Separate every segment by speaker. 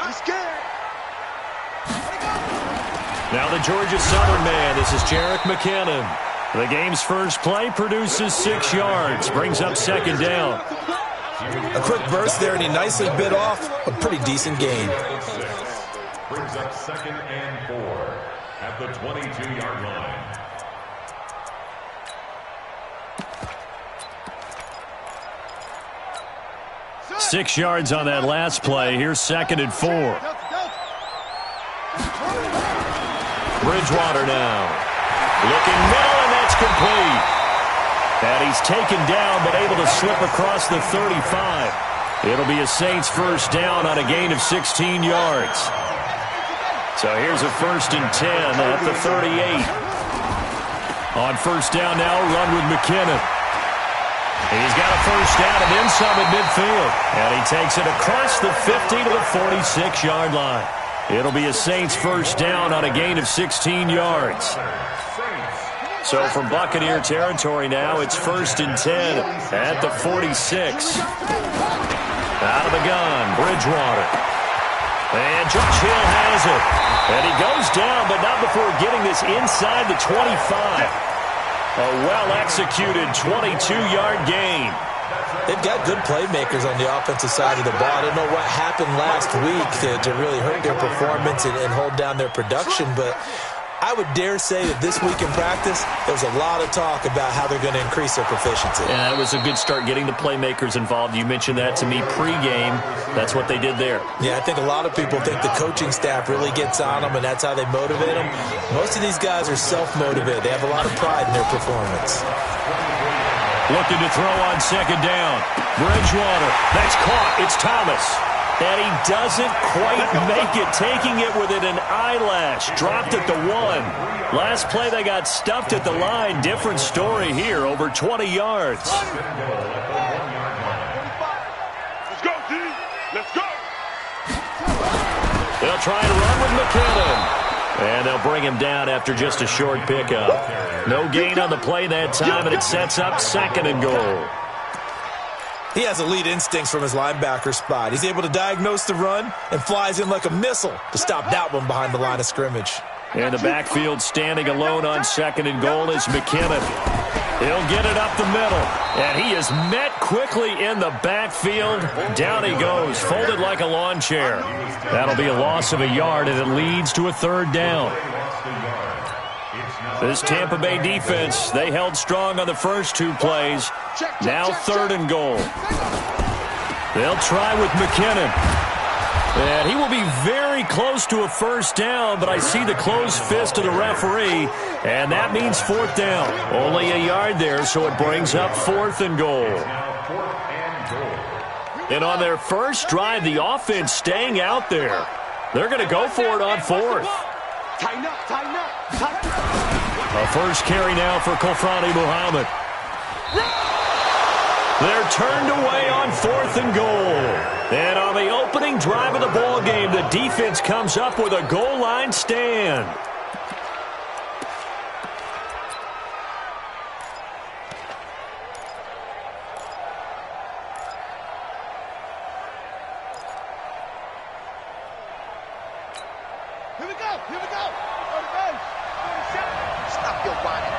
Speaker 1: He's scared.
Speaker 2: Now the Georgia Southern man. This is Jerick McKinnon. The game's first play produces 6 yards. Brings up second down.
Speaker 3: A quick burst there, and he nicely bit off a pretty decent gain.
Speaker 4: Brings up 2nd and 4 at the 22-yard line.
Speaker 2: Six yards on that last play. Here's 2nd and 4. Bridgewater now. Looking middle, and that's complete. And he's taken down, but able to slip across the 35. It'll be a Saints first down on a gain of 16 yards. So here's a 1st and 10 at the 38. On first down now, run with McKinnon. He's got a first down and then some at midfield. And he takes it across the 50 to the 46-yard line. It'll be a Saints first down on a gain of 16 yards. So from Buccaneer territory now, it's 1st and 10 at the 46. Out of the gun, Bridgewater. And Josh Hill has it. And he goes down, but not before getting this inside the 25. A well-executed 22-yard gain.
Speaker 3: They've got good playmakers on the offensive side of the ball. I don't know what happened last week to really hurt their performance and hold down their production, but I would dare say that this week in practice, there's a lot of talk about how they're going to increase their proficiency.
Speaker 2: And that was a good start getting the playmakers involved. You mentioned that to me pregame. That's what they did there.
Speaker 3: Yeah, I think a lot of people think the coaching staff really gets on them, and that's how they motivate them. Most of these guys are self-motivated. They have a lot of pride in their performance.
Speaker 2: Looking to throw on second down. Bridgewater. That's caught. It's Thomas. And he doesn't quite make it, taking it within an eyelash. Dropped at the 1. Last play, they got stuffed at the line. Different story here, over 20 yards.
Speaker 1: Let's go, D. Let's go.
Speaker 2: They'll try and run with McKinnon. And they'll bring him down after just a short pickup. No gain on the play that time, and it sets up 2nd and goal.
Speaker 3: He has elite instincts from his linebacker spot. He's able to diagnose the run and flies in like a missile to stop that one behind the line of scrimmage.
Speaker 2: And the backfield standing alone on 2nd and goal is McKinnon. He'll get it up the middle. And he is met quickly in the backfield. Down he goes, folded like a lawn chair. That'll be a loss of a yard, and it leads to a 3rd down. This Tampa Bay defense, they held strong on the first 2 plays. Now 3rd and goal. They'll try with McKinnon. And he will be very close to a first down, but I see the closed fist of the referee, and that means 4th down. Only a yard there, so it brings up 4th and goal. And on their first drive, the offense staying out there. They're going to go for it on 4th.
Speaker 1: Tighten up, tighten up, tighten up.
Speaker 2: A first carry now for Kofrani Muhammad. They're turned away on 4th and goal. And on the opening drive of the ball game, the defense comes up with a goal line stand.
Speaker 1: Here we go, here we go. Stop your whining.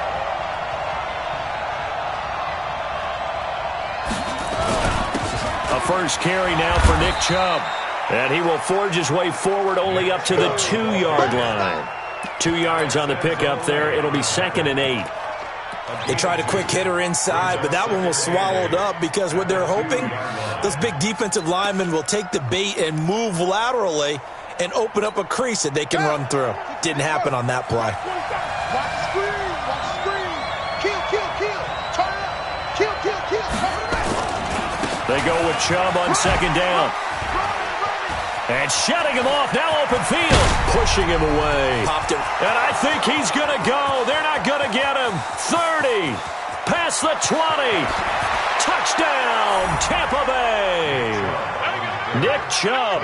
Speaker 2: A first carry now for Nick Chubb. And he will forge his way forward only up to the 2-yard line. 2 yards on the pickup there. It'll be 2nd and 8.
Speaker 3: They tried a quick hitter inside, but that one was swallowed up because what they're hoping, those big defensive linemen will take the bait and move laterally and open up a crease that they can run through. Didn't happen on that play.
Speaker 1: Watch screen, watch screen. Kill, kill, kill. Turn it up. Kill, kill, kill. Turn it up.
Speaker 2: They go with Chubb on 2nd down. And shutting him off, now open field. Pushing him away.
Speaker 3: Popped it.
Speaker 2: And I think he's going to go. They're not going to get him. 30. Past the 20. Touchdown, Tampa Bay. Nick Chubb,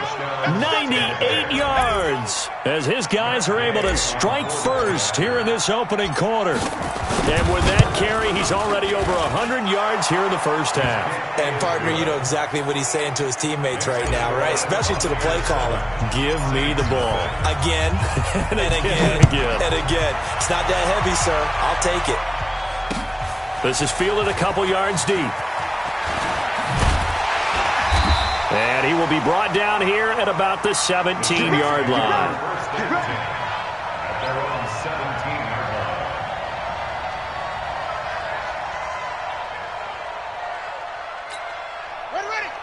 Speaker 2: 98 yards, as his guys are able to strike first here in this opening quarter. And with that carry, he's already over 100 yards here in the first half.
Speaker 3: And, partner, you know exactly what he's saying to his teammates right now, right? Especially to the play caller.
Speaker 2: Give me the ball.
Speaker 3: Again, and again, and again. It's not that heavy, sir. I'll take it.
Speaker 2: This is fielded a couple yards deep. And he will be brought down here at about the 17-yard line.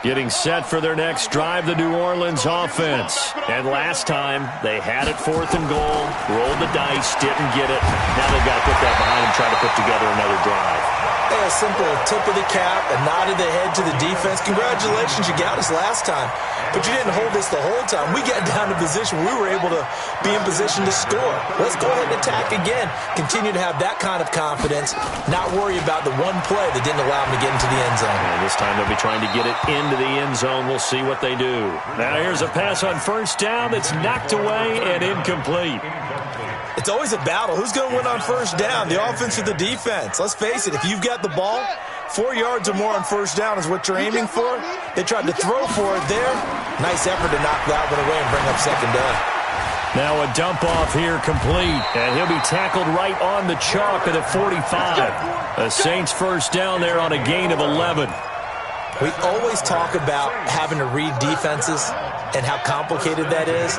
Speaker 2: Getting set for their next drive, the New Orleans offense. And last time, they had it 4th and goal, rolled the dice, didn't get it. Now they've got to put that behind them, try to put together another drive.
Speaker 3: A simple tip of the cap, a nod of the head to the defense. Congratulations, you got us last time. But you didn't hold us the whole time. We got down to position. We were able to be in position to score. Let's go ahead and attack again. Continue to have that kind of confidence. Not worry about the one play that didn't allow them to get into the end zone.
Speaker 2: And this time they'll be trying to get it into the end zone. We'll see what they do. Now here's a pass on first down that's knocked away and incomplete.
Speaker 3: It's always a battle. Who's going to win on first down, the offense or the defense? Let's face it, if you've got the ball, 4 yards or more on first down is what you're aiming for. They tried to throw for it there. Nice effort to knock that one away and bring up second down.
Speaker 2: Now a dump off here complete, and he'll be tackled right on the chalk at the 45. The Saints first down there on a gain of 11.
Speaker 3: We always talk about having to read defenses and how complicated that is.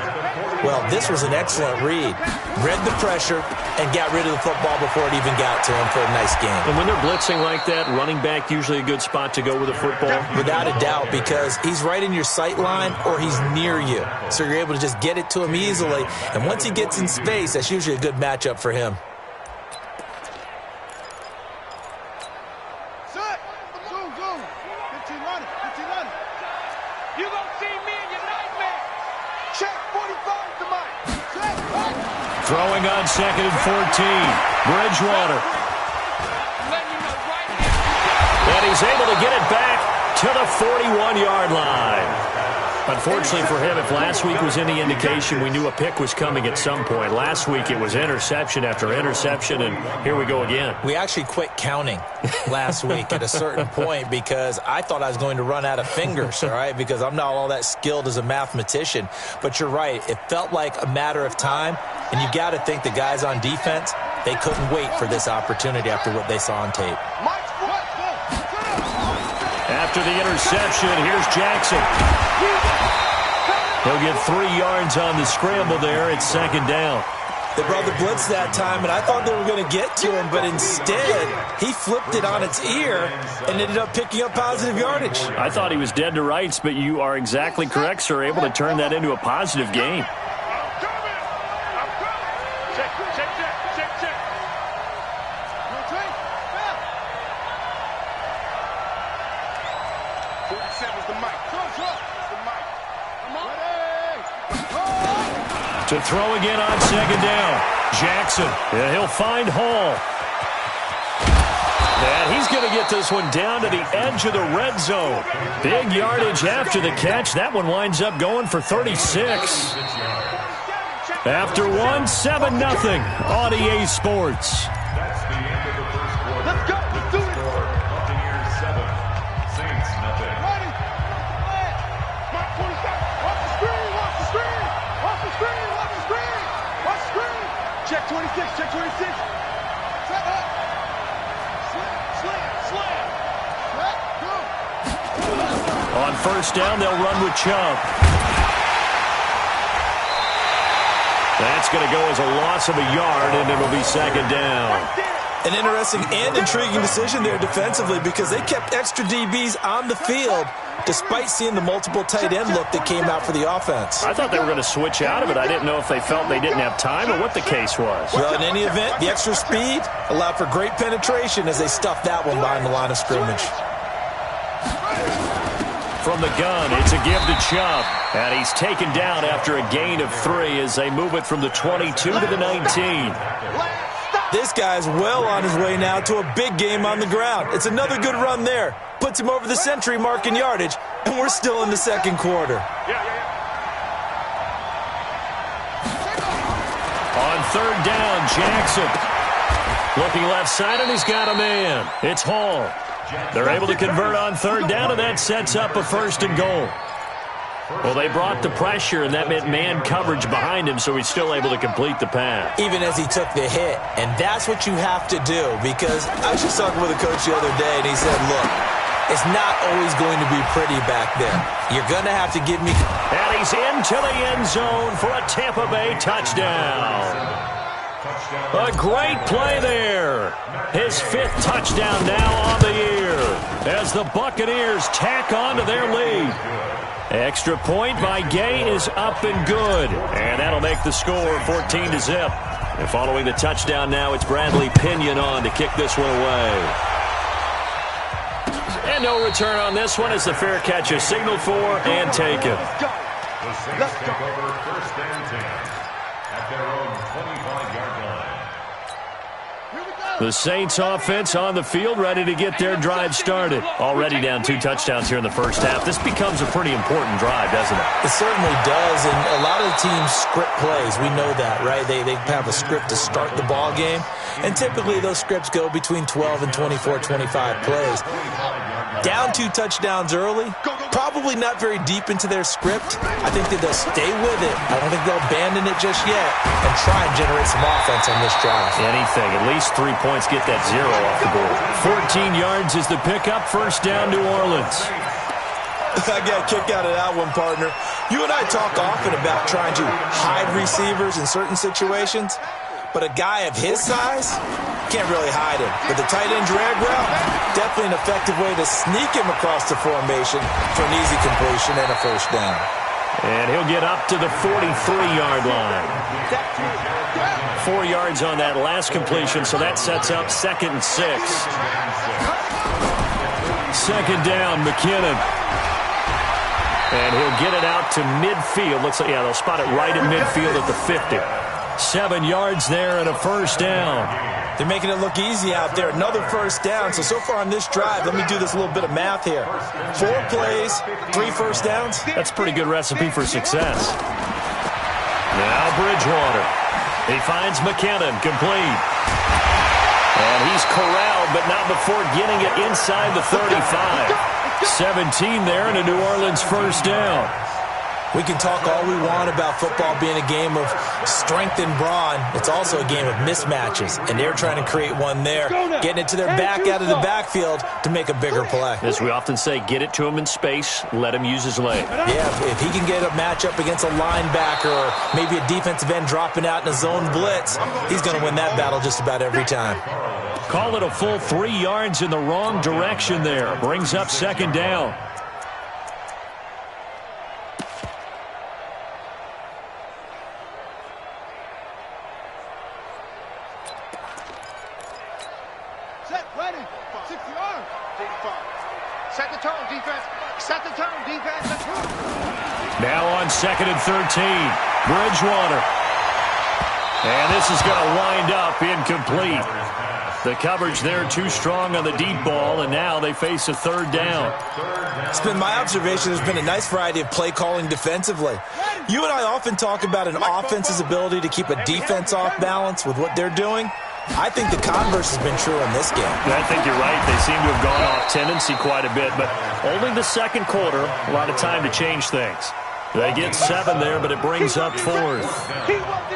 Speaker 3: Well, this was an excellent read. Read the pressure and got rid of the football before it even got to him for a nice game.
Speaker 2: And when they're blitzing like that, running back usually a good spot to go with the football?
Speaker 3: Without a doubt, because he's right in your sight line or he's near you. So you're able to just get it to him easily. And once he gets in space, that's usually a good matchup for him.
Speaker 2: Throwing on 2nd and 14. Bridgewater. And he's able to get it back to the 41-yard line. Unfortunately for him, if last week was any indication, we knew a pick was coming at some point. Last week it was interception after interception, and here we go again.
Speaker 3: We actually quit counting last week at a certain point because I thought I was going to run out of fingers, all right, because I'm not all that skilled as a mathematician. But you're right. It felt like a matter of time, and you got to think the guys on defense, they couldn't wait for this opportunity after what they saw on tape.
Speaker 2: After the interception, here's Jackson. He'll get 3 yards on the scramble there. It's second down.
Speaker 3: They brought the blitz that time, and I thought they were going to get to him, but instead, he flipped it on its ear and ended up picking up positive yardage.
Speaker 2: I thought he was dead to rights, but you are exactly correct, sir. Able to turn that into a positive gain. To throw again on second down. Jackson, and he'll find Hall. And he's going to get this one down to the edge of the red zone. Big yardage after the catch. That one winds up going for 36. After one, 7-0 on EA Sports.
Speaker 4: That's the end of the first quarter. Let's go. Let's do it. Buccaneers 7, Saints nothing.
Speaker 1: Ready? Mark 27. Watch the screen. Watch the screen. Watch the screen. Watch the screen. Watch the screen. Check 26. Check 26. Set up. Slam. Slam. Set. Go.
Speaker 2: On first down, they'll run with Chubb. That's going to go as a loss of a yard, and it'll be second down.
Speaker 3: An interesting and intriguing decision there defensively because they kept extra DBs on the field despite seeing the multiple tight end look that came out for the offense.
Speaker 2: I thought they were going to switch out of it. I didn't know if they felt they didn't have time or what the case was.
Speaker 3: Well, in any event, the extra speed allowed for great penetration as they stuffed that one behind the line of scrimmage.
Speaker 2: From the gun, it's a give to Chubb. And he's taken down after a gain of 3 as they move it from the 22 to the 19.
Speaker 3: This guy's well on his way now to a big game on the ground. It's another good run there. Puts him over the century mark in yardage. and we're still in the second quarter.
Speaker 2: On third down, Jackson. Looking left side, and he's got a man. It's Hall. They're able to convert on third down, and that sets up a 1st and goal. Well, they brought the pressure, and that meant man coverage behind him, so he's still able to complete the pass.
Speaker 3: Even as he took the hit, and that's what you have to do, because I was just talking with a coach the other day, and he said, look, it's not always going to be pretty back there. You're going to have to give me...
Speaker 2: And he's into the end zone for a Tampa Bay touchdown. A great play there. His 5th touchdown now on the year as the Buccaneers tack on to their lead. Extra point by Gay is up and good. And that'll make the score 14-0. And following the touchdown now, it's Bradley Pinion on to kick this one away. And no return on this one as the fair catch is signaled for and taken.
Speaker 4: The Saints take over 1st and 10 at their own 25-yard line.
Speaker 2: The Saints offense on the field, ready to get their drive started. Already down 2 touchdowns here in the first half. This becomes a pretty important drive, doesn't it?
Speaker 3: It certainly does, and a lot of the teams script plays. We know that, right? They have a script to start the ball game, and typically those scripts go between 12 and 24, 25 plays. Down 2 touchdowns early, probably not very deep into their script. I think that they'll stay with it. I don't think they'll abandon it just yet and try and generate some offense on this drive.
Speaker 2: Anything, at least 3 points, get that 0 off the board. 14 yards is the pickup, 1st down, New Orleans.
Speaker 3: I got a kick out of that one, partner. You and I talk often about trying to hide receivers in certain situations, but a guy of his size can't really hide him. But the tight end drag route, definitely an effective way to sneak him across the formation for an easy completion and a 1st down.
Speaker 2: And he'll get up to the 43-yard line. 4 yards on that last completion, so that sets up 2nd and 6. 2nd down, McKinnon. And he'll get it out to midfield. Looks like, yeah, they'll spot it right at midfield at the 50. 7 yards there and a 1st down.
Speaker 3: They're making it look easy out there. Another 1st down. So far on this drive, let me do this little bit of math here. 4 plays, 3 1st downs.
Speaker 2: That's a pretty good recipe for success. Now Bridgewater. He finds McKinnon, complete. And he's corralled, but not before getting it inside the 35. 17 there and a New Orleans 1st down.
Speaker 3: We can talk all we want about football being a game of strength and brawn. It's also a game of mismatches, and they're trying to create one there, getting it to their back out of the backfield to make a bigger play.
Speaker 2: As we often say, get it to him in space, let him use his leg.
Speaker 3: Yeah, if he can get a matchup against a linebacker or maybe a defensive end dropping out in a zone blitz, he's going to win that battle just about every time.
Speaker 2: Call it a full 3 yards in the wrong direction there. Brings up 2nd down.
Speaker 1: Set, ready, 60 yards. Set the tone, defense. Set the tone, defense. Let's move.
Speaker 2: Now on 2nd and 13. Bridgewater. And this is going to wind up incomplete. The coverage there too strong on the deep ball, and now they face a 3rd down.
Speaker 3: It's been my observation there's been a nice variety of play calling defensively. You and I often talk about an offense's ability to keep a defense off balance with what they're doing. I think the converse has been true in this game.
Speaker 2: I think you're right. They seem to have gone off tendency quite a bit, but only the 2nd quarter, a lot of time to change things. They get 7 there, but it brings up 4th.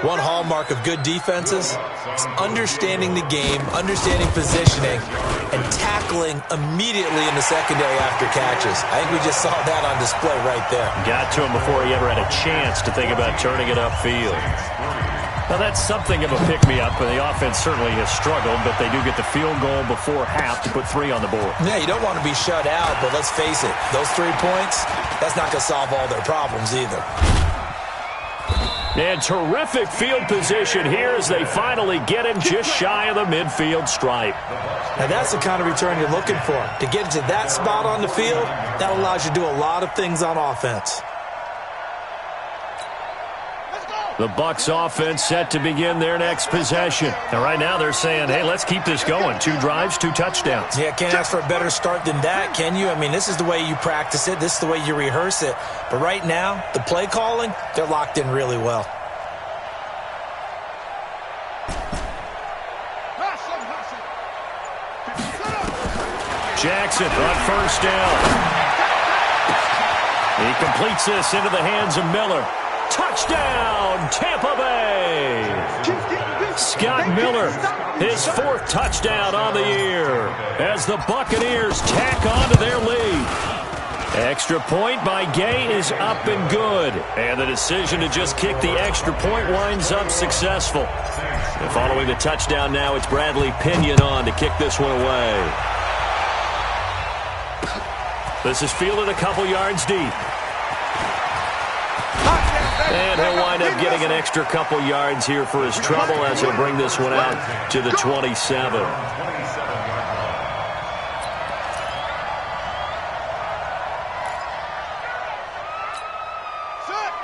Speaker 3: One hallmark of good defenses is understanding the game, understanding positioning, and tackling immediately in the secondary after catches. I think we just saw that on display right there.
Speaker 2: Got to him before he ever had a chance to think about turning it upfield. Now, that's something of a pick-me-up, and the offense certainly has struggled, but they do get the field goal before half to put 3 on the board.
Speaker 3: Yeah, you don't want to be shut out, but let's face it, those 3 points, that's not going to solve all their problems either.
Speaker 2: And terrific field position here as they finally get him just shy of the midfield stripe.
Speaker 3: Now, that's the kind of return you're looking for. To get into that spot on the field, that allows you to do a lot of things on offense.
Speaker 1: Let's go.
Speaker 2: The Bucs offense set to begin their next possession.
Speaker 5: And right now they're saying, hey, let's keep this going. 2 drives, 2 touchdowns.
Speaker 3: Yeah, can't ask for a better start than that, can you? I mean, this is the way you practice it. This is the way you rehearse it. But right now, the play calling, they're locked in really well.
Speaker 2: Jackson on first down. He completes this into the hands of Miller. Touchdown, Tampa Bay! Scott Miller, his 4th touchdown on the year as the Buccaneers tack on to their lead. Extra point by Gay is up and good. And the decision to just kick the extra point winds up successful. And following the touchdown now, it's Bradley Pinion on to kick this one away. This is fielded a couple yards deep. And he'll wind up getting an extra couple yards here for his trouble as he'll bring this one out to the 27.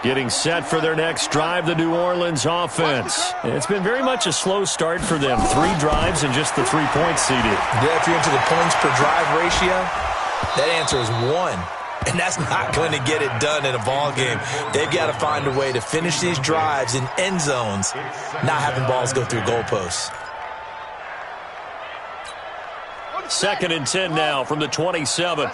Speaker 2: Getting set for their next drive, the New Orleans offense. It's been very much a slow start for them. 3 drives and just the 3 points seeded.
Speaker 3: Yeah, if you're into the points per drive ratio, that answer is 1. And that's not going to get it done in a ball game. They've got to find a way to finish these drives in end zones, not having balls go through goalposts.
Speaker 2: 2nd and 10 now from the 27.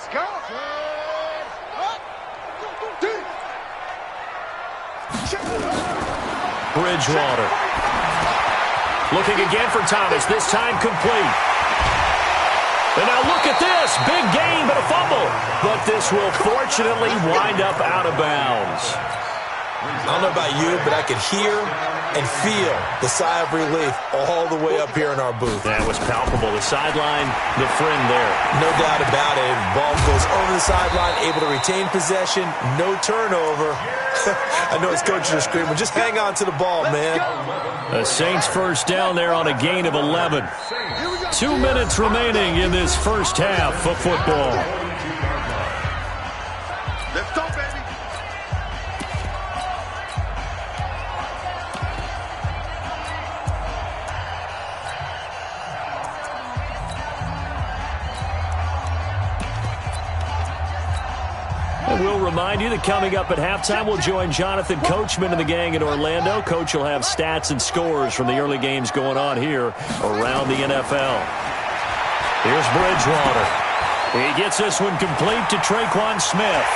Speaker 2: Bridgewater. Looking again for Thomas, this time complete. And now look at this. Big gain, but a fumble. But this will fortunately wind up out of bounds.
Speaker 3: I don't know about you, but I could hear and feel the sigh of relief all the way up here in our booth.
Speaker 2: That was palpable. The sideline, the friend there.
Speaker 3: No doubt about it. Ball goes over the sideline, able to retain possession, no turnover. I know his coaches are screaming, just hang on to the ball, man.
Speaker 2: The Saints first down there on a gain of 11. 2 minutes remaining in this first half of football.
Speaker 1: Let's go, baby.
Speaker 2: And we'll remind you that coming up at halftime, we'll join Jonathan Coachman and the gang in Orlando. Coach will have stats and scores from the early games going on here around the NFL. Here's Bridgewater. He gets this one complete to Traquan Smith.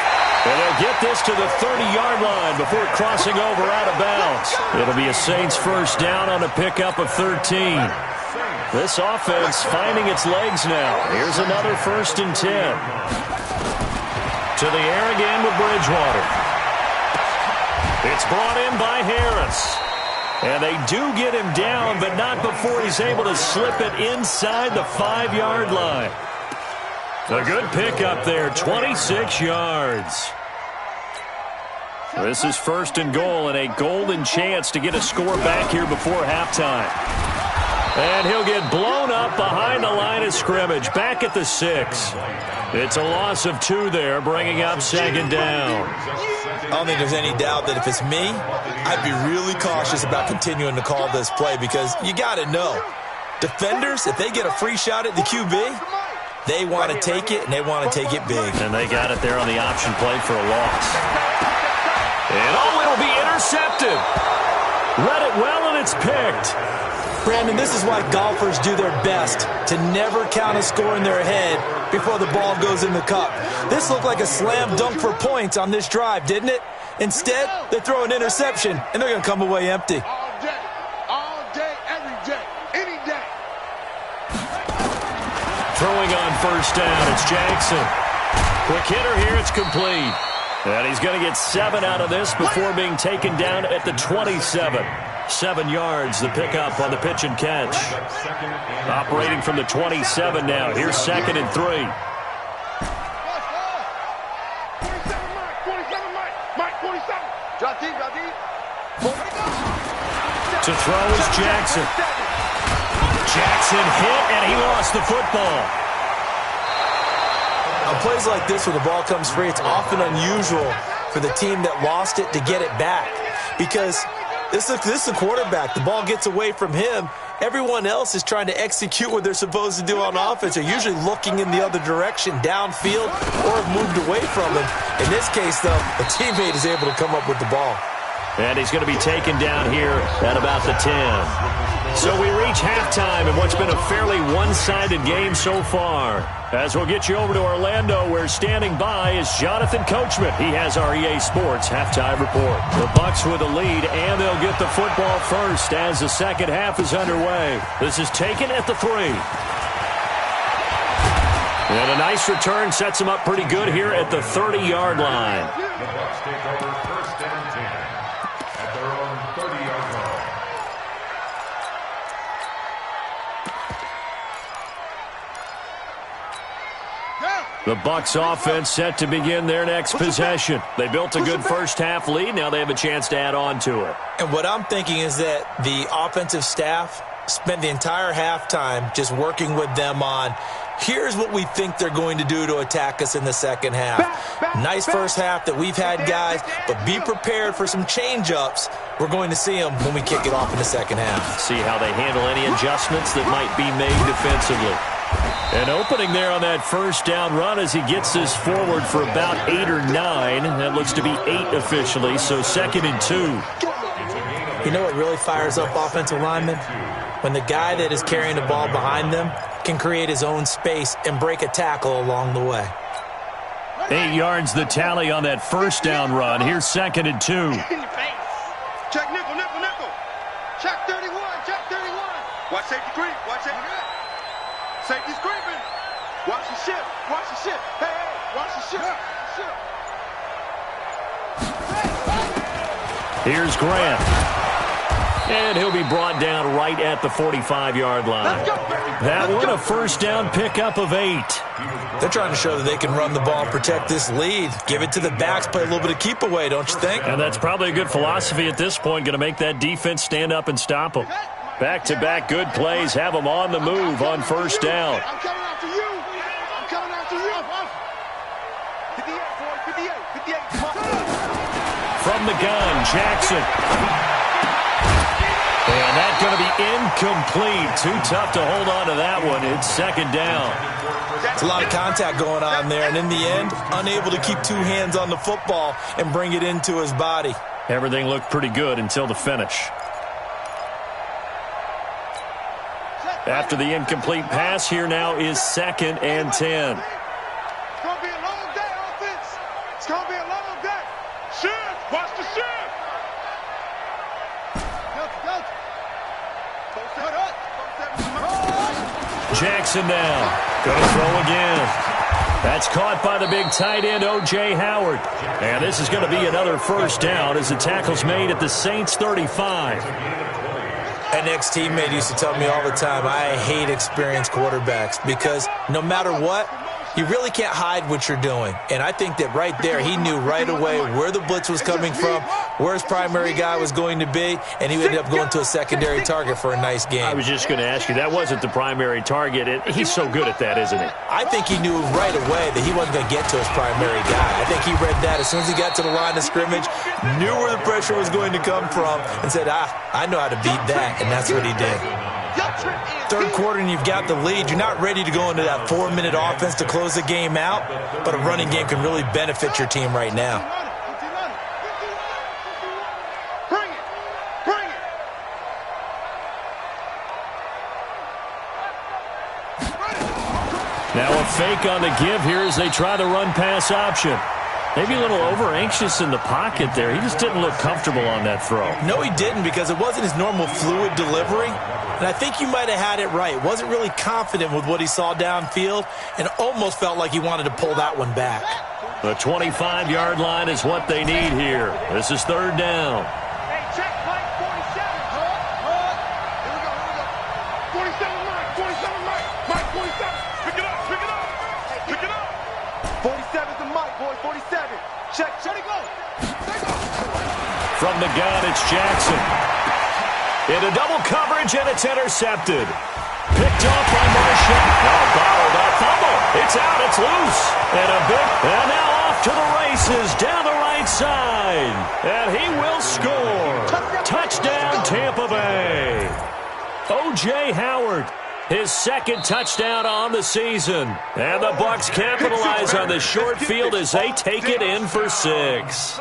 Speaker 2: And they'll get this to the 30-yard line before crossing over out of bounds. It'll be a Saints first down on a pickup of 13. This offense finding its legs now. Here's another 1st and 10. To the air again with Bridgewater. It's brought in by Harris. And they do get him down, but not before he's able to slip it inside the 5-yard line. A good pickup there, 26 yards. This is 1st and goal and a golden chance to get a score back here before halftime. And he'll get blown up behind the line of scrimmage, back at the 6. It's a loss of 2 there, bringing up 2nd down.
Speaker 3: I don't think there's any doubt that if it's me, I'd be really cautious about continuing to call this play because you got to know, defenders, if they get a free shot at the QB, they want to take it, and they want to take it big.
Speaker 2: And they got it there on the option play for a loss. And it'll be intercepted. Read it well, and it's picked.
Speaker 3: Brandon, this is why golfers do their best to never count a score in their head before the ball goes in the cup. This looked like a slam dunk for points on this drive, didn't it? Instead, they throw an interception, and they're going to come away empty.
Speaker 1: All day, every day, any day.
Speaker 2: Throwing on first down, it's Jackson. Quick hitter here, it's complete. And he's going to get 7 out of this before being taken down at the 27. 7 yards, the pickup on the pitch and catch. Operating from the 27 now. Here's 2nd and 3.
Speaker 1: 27 Mike, 27. Drop deep.
Speaker 2: To throw is Jackson. Jackson hit, and he lost the football.
Speaker 3: On plays like this where the ball comes free, it's often unusual for the team that lost it to get it back because This is a quarterback. The ball gets away from him. Everyone else is trying to execute what they're supposed to do on offense. They're usually looking in the other direction, downfield, or have moved away from him. In this case, though, a teammate is able to come up with the ball.
Speaker 2: And he's going to be taken down here at about the 10. So we reach halftime in what's been a fairly one-sided game so far. As we'll get you over to Orlando, where standing by is Jonathan Coachman. He has our EA Sports halftime report. The Bucs with a lead, and they'll get the football first as the second half is underway. This is taken at the 3. And a nice return sets them up pretty good here at the 30-yard line.
Speaker 4: The Bucs take over first and 10 at their own 30-yard line.
Speaker 2: The Bucs offense set to begin their next possession. They built a good first half lead. Now they have a chance to add on to it.
Speaker 3: And what I'm thinking is that the offensive staff spent the entire halftime just working with them on, here's what we think they're going to do to attack us in the second half. Nice first half that we've had, guys, but be prepared for some change-ups. We're going to see them when we kick it off in the second half.
Speaker 2: See how they handle any adjustments that might be made defensively. An opening there on that first down run as he gets this forward for about 8 or 9. That looks to be 8 officially, so 2nd and 2.
Speaker 3: You know what really fires up offensive linemen? When the guy that is carrying the ball behind them can create his own space and break a tackle along the way.
Speaker 2: 8 yards the tally on that first down run. Here's 2nd and 2.
Speaker 1: Check nickel, nickel, nickel. Check 31, check 31. Watch safety creep, watch safety creep. Safety's creeping. Watch the ship, watch the ship. Hey, hey, watch the ship.
Speaker 2: Here's Grant. And he'll be brought down right at the 45-yard line. That one a first down pickup of 8.
Speaker 3: They're trying to show that they can run the ball and protect this lead. Give it to the backs, play a little bit of keep away, don't you think?
Speaker 2: And that's probably a good philosophy at this point, going to make that defense stand up and stop them. Back-to-back good plays have them on the move on first down.
Speaker 1: I'm coming after you. I'm coming after you. 58, boy, 58.
Speaker 2: From the gun, Jackson. And that's going to be incomplete. Too tough to hold on to that one. It's 2nd down.
Speaker 3: It's a lot of contact going on there, and in the end, unable to keep 2 hands on the football and bring it into his body.
Speaker 2: Everything looked pretty good until the finish. After the incomplete pass, here now is 2nd and 10.
Speaker 1: It's going to be a long day, offense. It's going to be a long day. Shift. Watch the shift. Go.
Speaker 2: Jackson now. Going to throw again. That's caught by the big tight end, O.J. Howard. And this is going to be another first down as the tackle's made at the Saints' 35.
Speaker 3: An ex-teammate used to tell me all the time, I hate experienced quarterbacks because no matter what, you really can't hide what you're doing. And I think that right there, he knew right away where the blitz was coming from, where his primary guy was going to be, and he ended up going to a secondary target for a nice game.
Speaker 2: I was just going to ask you, that wasn't the primary target. He's so good at that, isn't he?
Speaker 3: I think he knew right away that he wasn't going to get to his primary guy. I think he read that as soon as he got to the line of scrimmage, knew where the pressure was going to come from, and said, I know how to beat that, and that's what he did. Third quarter and you've got the lead. You're not ready to go into that 4-minute offense to close the game out, but a running game can really benefit your team right now.
Speaker 1: Bring it.
Speaker 2: Now a fake on the give here as they try the run-pass option. Maybe a little over-anxious in the pocket there. He just didn't look comfortable on that throw.
Speaker 3: No, he didn't, because it wasn't his normal fluid delivery. And I think you might have had it right. Wasn't really confident with what he saw downfield and almost felt like he wanted to pull that one back.
Speaker 2: The 25-yard line is what they need here. This is 3rd down.
Speaker 1: Hey, check Mike 47. Here we go. 47 Mike. Mike 47. Pick it up. 47's the Mike, boy. 47. Check it go.
Speaker 2: From the gun, it's Jackson. Into double coverage, and it's intercepted. Picked off by Marshall. Now bottled up. Fumble. It's out. It's loose. And now off to the races down the right side. And he will score. Touchdown. O.J. Howard, his second touchdown on the season. And the Bucs capitalize on the short field as they take it in for 6.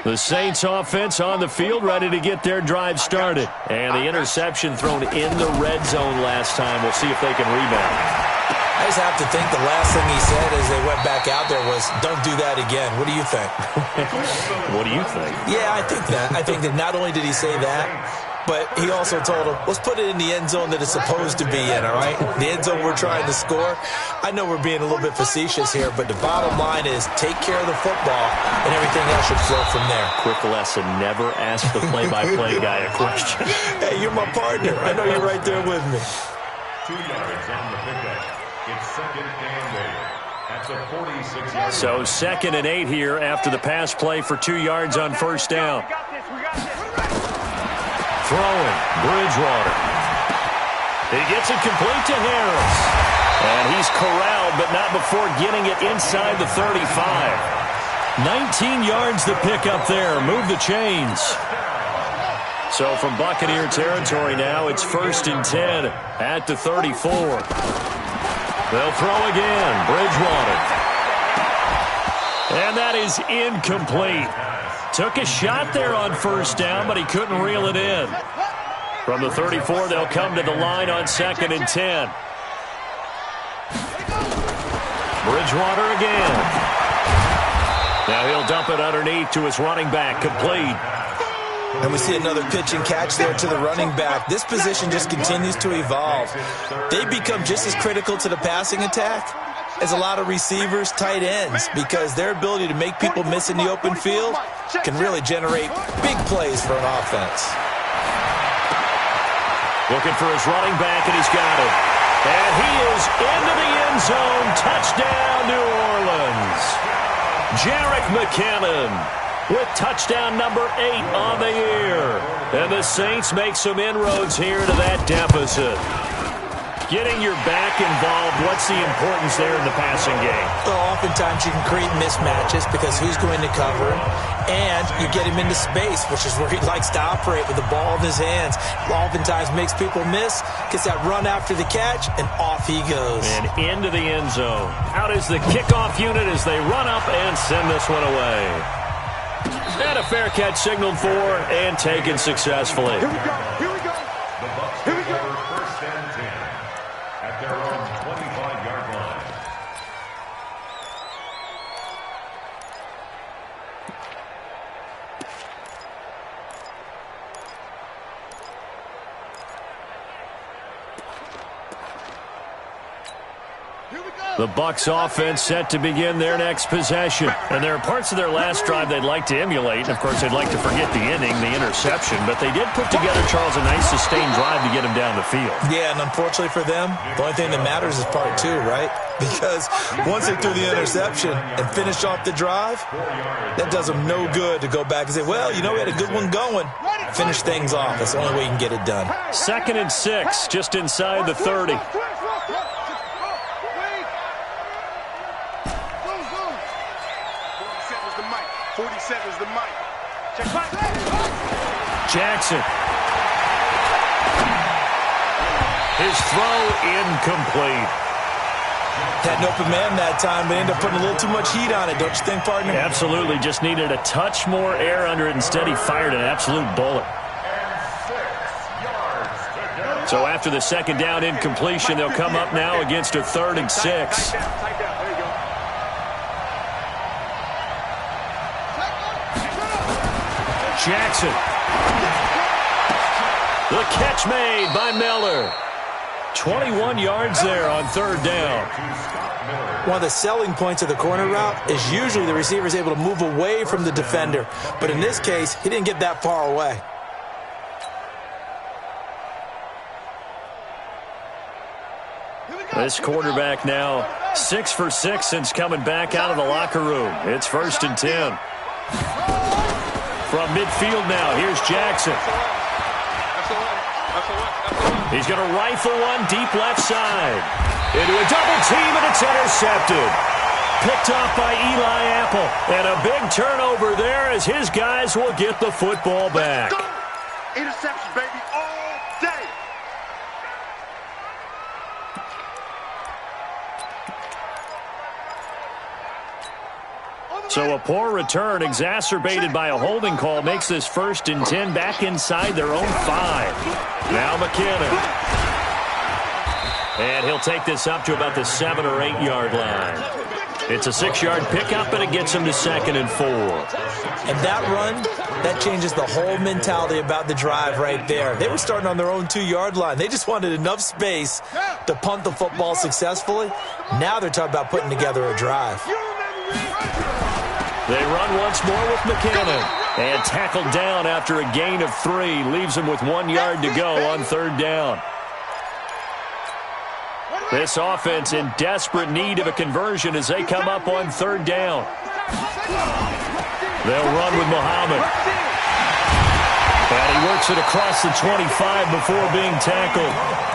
Speaker 2: The Saints offense on the field, ready to get their drive started. And the interception thrown in the red zone last time. We'll see if they can rebound.
Speaker 3: I just have to think the last thing he said as they went back out there was, don't do that again. What do you think?
Speaker 2: What do you think?
Speaker 3: Yeah, I think that. I think that not only did he say that, but he also told him, let's put it in the end zone that it's supposed to be in, all right? The end zone we're trying to score. I know we're being a little bit facetious here, but the bottom line is take care of the football, and everything else should flow from there.
Speaker 2: Quick lesson, never ask the play-by-play guy a question.
Speaker 3: Hey, you're my partner. I know you're right there with me.
Speaker 4: 2 yards on the pickup. It's 2nd and 8 at the 46-yard
Speaker 2: So 2nd and 8 here after the pass play for 2 yards on first down. Throwing, Bridgewater. He gets it complete to Harris. And he's corralled, but not before getting it inside the 35. 19 yards the pick up there. Move the chains. So from Buccaneer territory now, it's 1st and 10 at the 34. They'll throw again. Bridgewater. And that is incomplete. Took a shot there on first down, but he couldn't reel it in. From the 34, they'll come to the line on 2nd and 10. Bridgewater again. Now he'll dump it underneath to his running back, complete.
Speaker 3: And we see another pitch and catch there to the running back. This position just continues to evolve. They become just as critical to the passing attack as a lot of receivers, tight ends, because their ability to make people miss in the open field can really generate big plays for an offense.
Speaker 2: Looking for his running back, and he's got it. And he is into the end zone. Touchdown, New Orleans. Jerick McKinnon with touchdown number 8 on the year. And the Saints make some inroads here to that deficit. Getting your back involved, what's the importance there in the passing game?
Speaker 3: Well, oftentimes you can create mismatches because who's going to cover him, and you get him into space, which is where he likes to operate with the ball in his hands. Oftentimes makes people miss, gets that run after the catch, and off he goes.
Speaker 2: And into the end zone. Out is the kickoff unit as they run up and send this one away. And a fair catch signaled for and taken successfully.
Speaker 1: Here we go. Here we go.
Speaker 4: The Bucs
Speaker 1: Here we go.
Speaker 4: over 1st and 10 at their own 25-yard line.
Speaker 2: The Bucs offense set to begin their next possession. And there are parts of their last drive they'd like to emulate. Of course, they'd like to forget the inning, the interception. But they did put together, Charles, a nice sustained drive to get him down the field.
Speaker 3: Yeah, and unfortunately for them, the only thing that matters is part 2, right? Because once they threw the interception and finished off the drive, that does them no good to go back and say, well, you know, we had a good one going. Finish things off. That's the only way you can get it done.
Speaker 2: 2nd and 6, just inside the 30.
Speaker 1: 47's the mic.
Speaker 2: Jackson. His throw incomplete.
Speaker 3: Had an open man that time, but ended up putting a little too much heat on it, don't you think, partner?
Speaker 2: Absolutely. Just needed a touch more air under it. Instead, he fired an absolute bullet. So after the 2nd down incompletion, they'll come up now against a 3rd and 6. Jackson. The catch made by Miller. 21 yards there on 3rd down.
Speaker 3: One of the selling points of the corner route is usually the receiver is able to move away from the defender. But in this case, he didn't get that far away.
Speaker 2: This quarterback now 6 for 6 since coming back out of the locker room. It's 1st and 10. From midfield now, here's Jackson. He's going to rifle one deep left side. Into a double team, and it's intercepted. Picked off by Eli Apple. And a big turnover there as his guys will get the football back.
Speaker 1: Interception, baby, all day.
Speaker 5: So a poor return exacerbated by a holding call makes this 1st and 10 back inside their own 5. Now McKinnon. And he'll take this up to about the 7 or 8 yard line. It's a 6-yard pickup, and it gets him to 2nd and 4.
Speaker 3: And that run, that changes the whole mentality about the drive right there. They were starting on their own 2-yard line. They just wanted enough space to punt the football successfully. Now they're talking about putting together a drive.
Speaker 5: They run once more with McKinnon. And tackled down after a gain of 3. Leaves him with 1 yard to go on 3rd down. This offense in desperate need of a conversion as they come up on 3rd down. They'll run with Muhammad. And he works it across the 25 before being tackled.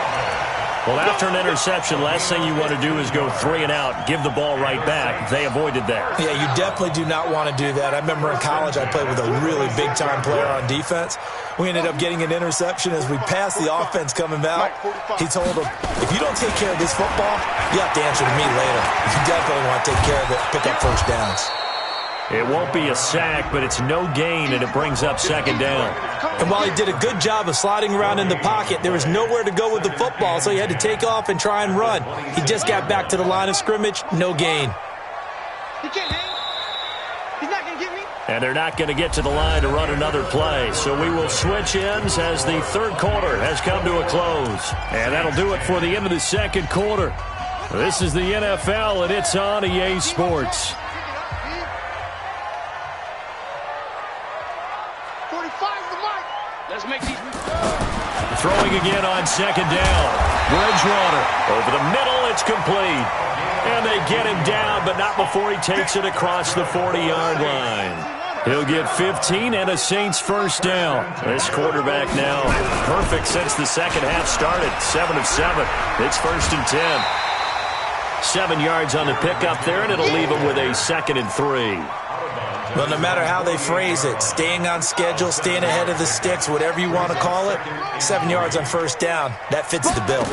Speaker 5: Well, after an interception, last thing you want to do is go 3 and out, give the ball right back. They avoided that.
Speaker 3: Yeah, you definitely do not want to do that. I remember in college I played with a really big-time player on defense. We ended up getting an interception as we passed the offense coming out. He told him, if you don't take care of this football, you have to answer to me later. You definitely want to take care of it, pick up 1st downs.
Speaker 5: It won't be a sack, but it's no gain, and it brings up 2nd down.
Speaker 3: And while he did a good job of sliding around in the pocket, there was nowhere to go with the football, so he had to take off and try and run. He just got back to the line of scrimmage, no gain.
Speaker 1: He can't hang. He's not going to get me.
Speaker 5: And they're not going to get to the line to run another play. So we will switch ends as the 3rd quarter has come to a close. And that'll do it for the end of the 2nd quarter. This is the NFL, and it's on EA Sports.
Speaker 1: 45 the mic. Let's make these.
Speaker 5: Throwing again on 2nd down. Bridgewater over the middle. It's complete. And they get him down, but not before he takes it across the 40-yard line. He'll get 15 and a Saints 1st down. This quarterback now perfect since the 2nd half started. 7 of 7. It's 1st and 10. 7 yards on the pickup there, and it'll leave him with a 2nd and 3.
Speaker 3: Well, no matter how they phrase it, staying on schedule, staying ahead of the sticks, whatever you want to call it, 7 yards on 1st down. That fits the bill.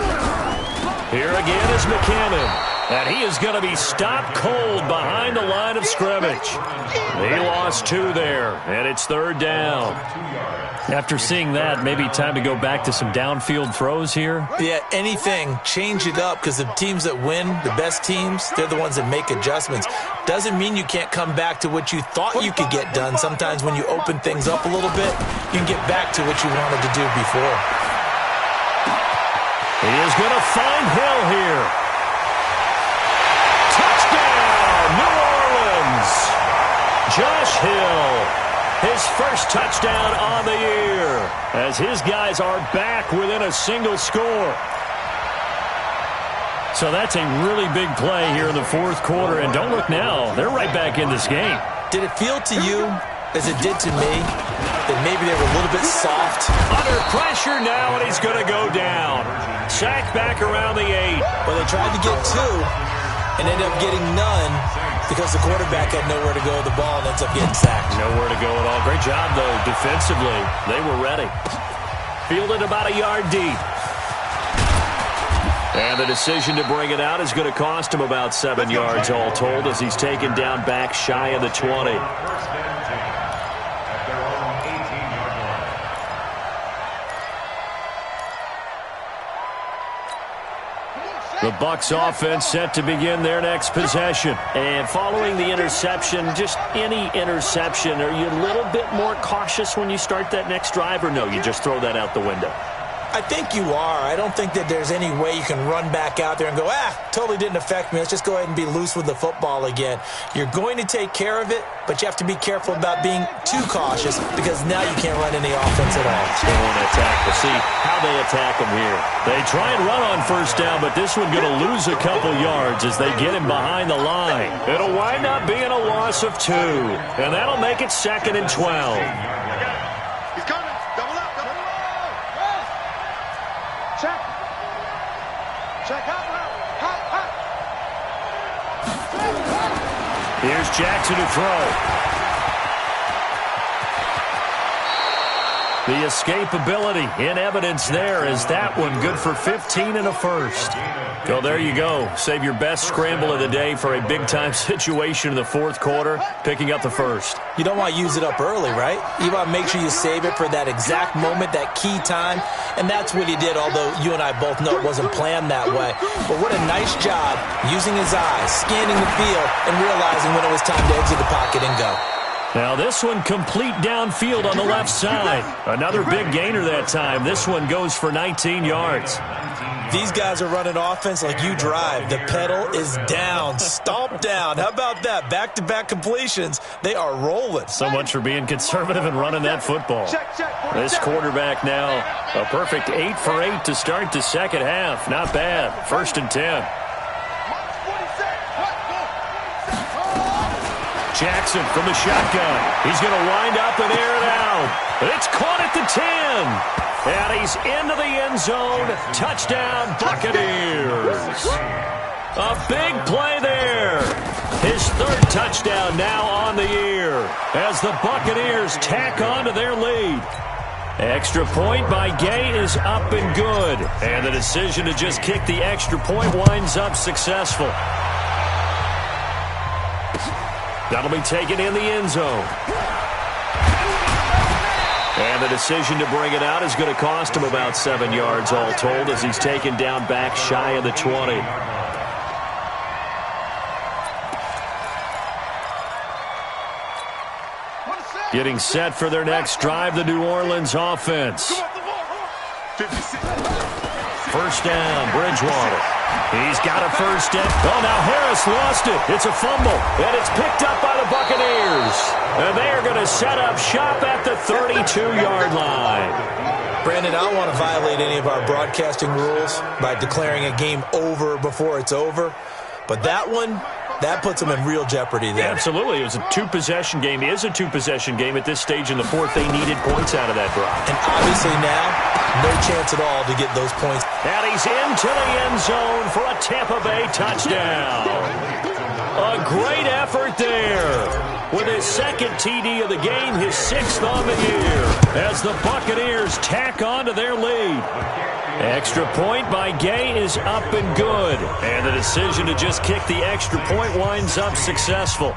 Speaker 5: Here again is McKinnon. And he is going to be stopped cold behind the line of scrimmage. He lost 2 there, and it's 3rd down. After seeing that, maybe time to go back to some downfield throws here?
Speaker 3: Yeah, anything. Change it up, because the teams that win, the best teams, they're the ones that make adjustments. Doesn't mean you can't come back to what you thought you could get done. Sometimes when you open things up a little bit, you can get back to what you wanted to do before.
Speaker 5: He is going to find Hill here. New Orleans. Josh Hill, his 1st touchdown on the year, as his guys are back within a single score. So that's a really big play here in the 4th quarter, and don't look now, they're right back in this game.
Speaker 3: Did it feel to you, as it did to me, that maybe they were a little bit soft?
Speaker 5: Under pressure now, and he's going to go down. Sacked back around the 8.
Speaker 3: Well, they tried to get 2. And ended up getting none because the quarterback had nowhere to go with the ball and ends up getting sacked.
Speaker 5: Nowhere to go at all. Great job, though, defensively. They were ready. Fielded about a yard deep. And the decision to bring it out is going to cost him about 7 yards all told as he's taken down back shy of the 20. The Bucs offense set to begin their next possession. And following the interception, just any interception, are you a little bit more cautious when you start that next drive, or no, you just throw that out the window?
Speaker 3: I think you are. I don't think that there's any way you can run back out there and go, totally didn't affect me. Let's just go ahead and be loose with the football again. You're going to take care of it, but you have to be careful about being too cautious because now you can't run any offense at all.
Speaker 5: They want to attack. We'll see how they attack him here. They try and run on 1st down, but this one going to lose a couple yards as they get him behind the line. It'll wind up being a loss of 2, and that'll make it 2nd and 12. Here's Jackson to throw.
Speaker 2: The escapability in evidence there as that one good for 15 and a first. So there you go. Save your best scramble of the day for a big-time situation in the fourth quarter, picking up the first.
Speaker 3: You don't want to use it up early, right? You want to make sure you save it for that exact moment, that key time, and that's what he did, although you and I both know it wasn't planned that way. But what a nice job using his eyes, scanning the field, and realizing when it was time to exit the pocket and go.
Speaker 2: Now this one complete downfield on the left side. Another big gainer that time. This one goes for 19 yards.
Speaker 3: These guys are running offense like you drive. The pedal is down, stomp down. How about that? Back-to-back completions. They are rolling.
Speaker 2: So much for being conservative and running that football. This quarterback now, a perfect 8 for 8 to start the second half. Not bad. 1st and 10. Jackson from the shotgun. He's going to wind up and air it out. It's caught at the 10. And he's into the end zone. Touchdown, Buccaneers. A big play there. His 3rd touchdown now on the year as the Buccaneers tack on to their lead. Extra point by Gay is up and good. And the decision to just kick the extra point winds up successful. That'll be taken in the end zone. And the decision to bring it out is going to cost him about 7 yards all told as he's taken down back shy of the 20. Getting set for their next drive, the New Orleans offense. 1st down, Bridgewater. He's got a first step. Oh, now Harris lost it. It's a fumble, and it's picked up by the Buccaneers. And they are going to set up shop at the 32-yard line.
Speaker 3: Brandon, I don't want to violate any of our broadcasting rules by declaring a game over before it's over. But that one, that puts them in real jeopardy there.
Speaker 2: Yeah, absolutely. It was a 2-possession game. It is a 2-possession game at this stage in the fourth. They needed points out of that drive.
Speaker 3: And obviously now, no chance at all to get those points.
Speaker 2: And he's into the end zone for a Tampa Bay touchdown. A great effort there. With his 2nd TD of the game, his 6th on the year, as the Buccaneers tack on to their lead. Extra point by Gay is up and good. And the decision to just kick the extra point winds up successful.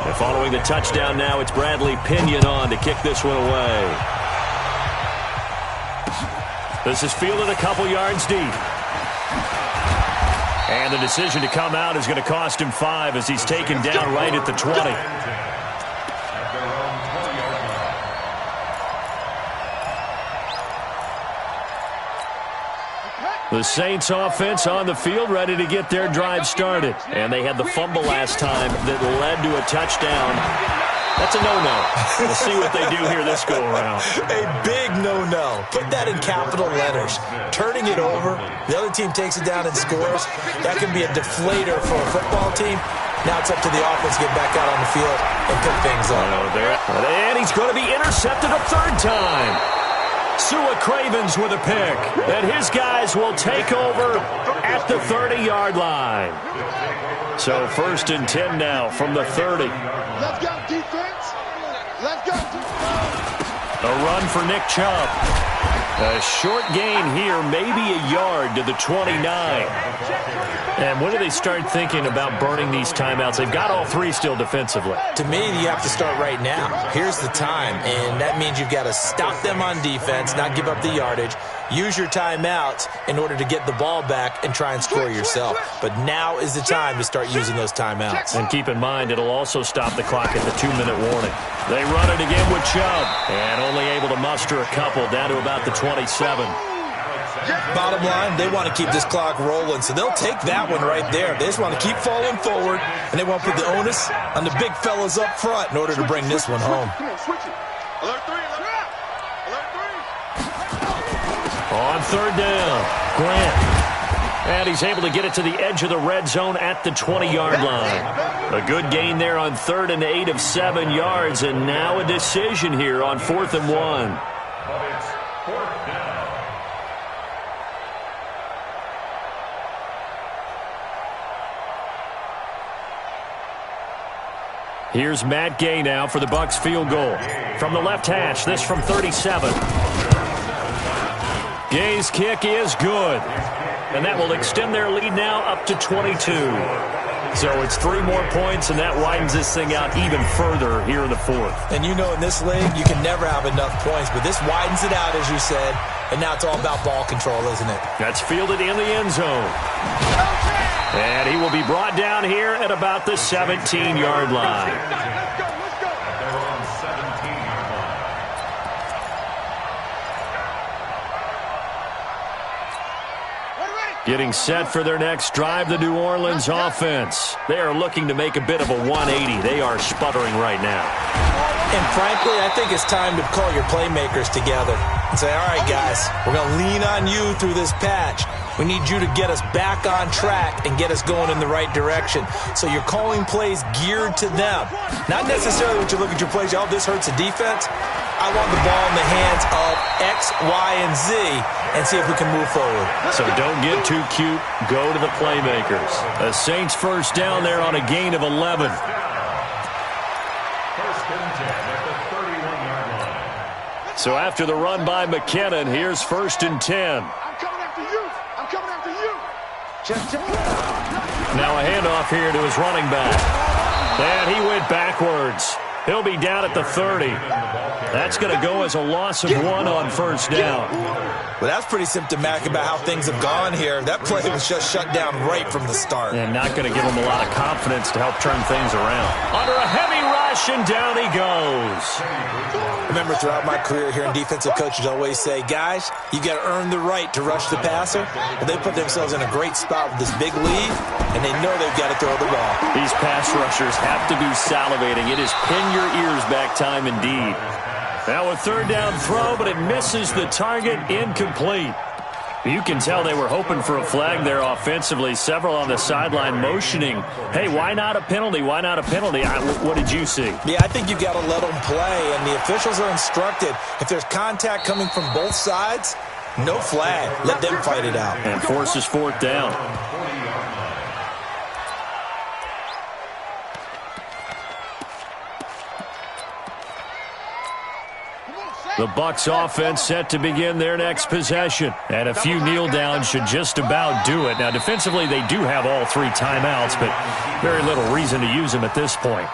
Speaker 2: And following the touchdown now, it's Bradley Pinion on to kick this one away. This is fielded a couple yards deep. And the decision to come out is going to cost him 5 as he's taken down right at the 20. The Saints offense on the field ready to get their drive started. And they had the fumble last time that led to a touchdown. That's a no-no. We'll see what they do here this go-around.
Speaker 3: A big no-no. Put that in capital letters. Turning it over, the other team takes it down and scores. That can be a deflator for a football team. Now it's up to the offense to get back out on the field and pick things up.
Speaker 2: And he's going to be intercepted a 3rd time. Sua Cravens with a pick. And his guys will take over at the 30-yard line. So 1st and 10 now from the 30.
Speaker 1: Let's go, defense. Let's go.
Speaker 2: A run for Nick Chubb. A short gain here, maybe a yard to the 29. And when do they start thinking about burning these timeouts? They've got all 3 still defensively.
Speaker 3: To me, you have to start right now. Here's the time, and that means you've got to stop them on defense, not give up the yardage. Use your timeouts in order to get the ball back and try and score yourself. But now is the time to start using those timeouts.
Speaker 2: And keep in mind, it'll also stop the clock at the 2-minute warning. They run it again with Chubb, and only able to muster a couple down to about the 27.
Speaker 3: Bottom line, they want to keep this clock rolling, so they'll take that one right there. They just want to keep falling forward, and they want to put the onus on the big fellas up front in order to bring this one home.
Speaker 1: Come on, switch it. Alert 3, alert 3.
Speaker 2: On 3rd down, Grant. And he's able to get it to the edge of the red zone at the 20-yard line. A good gain there on 3rd and 8 of 7 yards, and now a decision here on 4th and 1. Here's Matt Gay now for the Bucs field goal. From the left hash, this from 37. Gay's kick is good. And that will extend their lead now up to 22. So it's 3 more points, and that widens this thing out even further here in the fourth.
Speaker 3: And you know in this league, you can never have enough points, but this widens it out, as you said, and now it's all about ball control, isn't it?
Speaker 2: That's fielded in the end zone. And he will be brought down here at about the 17-yard line.
Speaker 1: Let's go.
Speaker 4: They're on 17-yard line.
Speaker 2: Getting set for their next drive, the New Orleans offense. They are looking to make a bit of a 180. They are sputtering right now.
Speaker 3: And frankly, I think it's time to call your playmakers together and say, all right, guys, we're going to lean on you through this patch. We need you to get us back on track and get us going in the right direction. So you're calling plays geared to them. Not necessarily when you look at your plays, oh, this hurts the defense. I want the ball in the hands of X, Y, and Z and see if we can move forward.
Speaker 2: So don't get too cute. Go to the playmakers. The Saints first down there on a gain of 11.
Speaker 4: First and 10 at the 31-yard line.
Speaker 2: So after the run by McKinnon, here's first and 10.
Speaker 1: I'm coming after you. I'm coming after you.
Speaker 2: Now a handoff here to his running back. And he went backwards. He'll be down at the 30. That's going to go as a loss of 1 on first down.
Speaker 3: Well, that's pretty symptomatic about how things have gone here. That play was just shut down right from the start.
Speaker 2: And not going to give him a lot of confidence to help turn things around. Under a heavy rush, and down he goes.
Speaker 3: Remember, throughout my career here in defensive coaches always say, guys, you got to earn the right to rush the passer. But they put themselves in a great spot with this big lead, and they know they've got to throw the ball.
Speaker 2: These pass rushers have to be salivating. It is pin your ears back time indeed. Now a third down throw, but it misses the target, incomplete. You can tell they were hoping for a flag there offensively. Several on the sideline motioning, hey, why not a penalty? Why not a penalty? What did you see?
Speaker 3: Yeah, I think you've got to let them play, and the officials are instructed. If there's contact coming from both sides, no flag. Let them fight it out.
Speaker 2: And forces fourth down. The Bucs offense set to begin their next possession. And a few kneel downs should just about do it. Now, defensively, they do have all 3 timeouts, but very little reason to use them at this point.